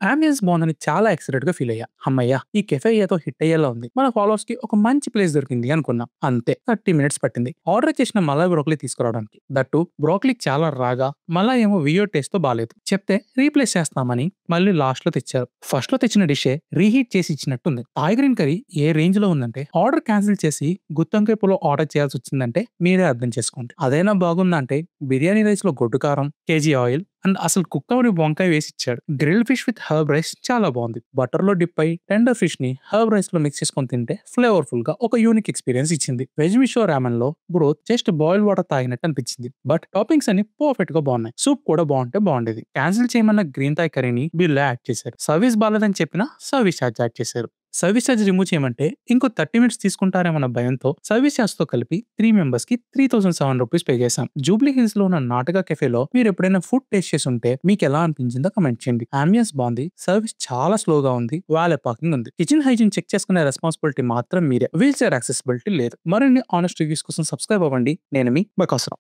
Ambience బాగుందని చాలా excited గా ఫీల్ అయ్యా. హమ్మయ్య! ఈ కెఫే ఏదో హిట్ అయ్యేలా ఉంది. మన ఫాలోవర్స్ కి ఒక మంచి ప్లేస్ దొరికింది అనుకున్నా. అంతే 30 మినిట్స్ పట్టింది. ఆర్డర్ చేసిన మలాయ్ బ్రోకలీ తీసుకురావడానికి. దట్టు బ్రోకలీ చాలా రాగా, మలాయ్ ఏమో వియో టేస్ట్ తో బాలేదు. చెప్తే రీప్లేస్ చేస్తామని మళ్ళీ లాస్ట్ లో తెచ్చారు. ఫస్ట్ లో తెచ్చిన డిషే రీహీట్ చేసి ఇచ్చినట్టుంది. థాయ్ గ్రీన్ కర్రీ ఏ రేంజ్ లో ఉందంటే ఆర్డర్ క్యాన్సిల్ చేసి గుత్తొంకాయ పులావ్ ఆర్డర్ చేయాల్సి వచ్చిందంటే మీరే అర్థం చేసుకోండి. అదైనా బాగుందంటే బిర్యానీ రైస్ లో గొడ్డు కారం, కేజీ ఆయిల్ అండ్ అసలు కుక్ అవని వంకాయ వేసి ఇచ్చాడు. Grill fish with herb rice చాలా బాగుంది. బటర్ లో డిప్ అయి టెండర్ ఫిష్ ని హర్బ్ రైస్ లో మిక్స్ చేసుకొని తింటే ఫ్లేవర్ఫుల్ గా ఒక యూనిక్ ఎక్స్పీరియన్స్ ఇచ్చింది. వెజ్ మిషో రామన్ లో బ్రోత్ జస్ట్ బాయిల్ వాటర్ తాగినట్టు అనిపించింది. బట్ టాపింగ్స్ అన్ని పర్ఫెక్ట్ గా బాగున్నాయి. సూప్ కూడా బాగుంటే బాగుండేది. క్యాన్సిల్ చేయమన్న గ్రీన్ థాయ్ కర్రీని బిల్ యాడ్ చేశారు. సర్వీస్ బాగాలేదని చెప్పినా సర్వీస్ ఛార్జ్ యాడ్ చేశారు. సర్వీస్ ఛార్జ్ రిమూవ్ చేయమంటే ఇంకో 30 మినిట్స్ తీసుకుంటారేమన్న భయంతో సర్వీస్ ఛార్జ్ తో కలిపి 3 మెంబర్స్ కి 3700 రూపీస్ పే చేశాం. జూబ్లీ హిల్స్ లో ఉన్న నాటక కెఫేలో మీరు ఎప్పుడైనా ఫుడ్ టేస్ట్ చేసి ఉంటే మీకు ఎలా అనిపించిందో కమెంట్ చేయండి. అంబియన్స్ బాగుంది, సర్వీస్ చాలా స్లోగా ఉంది, వాలే పార్కింగ్ ఉంది. కిచెన్ హైజీన్ చెక్ చేసుకునే రెస్పాన్సిబిలిటీ మాత్రం మీరే. వీల్ చైర్ యాక్సెసిబిలిటీ లేదు. మరిన్ని ఆనెస్ట్ రివ్యూస్ కోసం సబ్స్క్రైబ్ అవ్వండి. నేను మీ బకాసురం.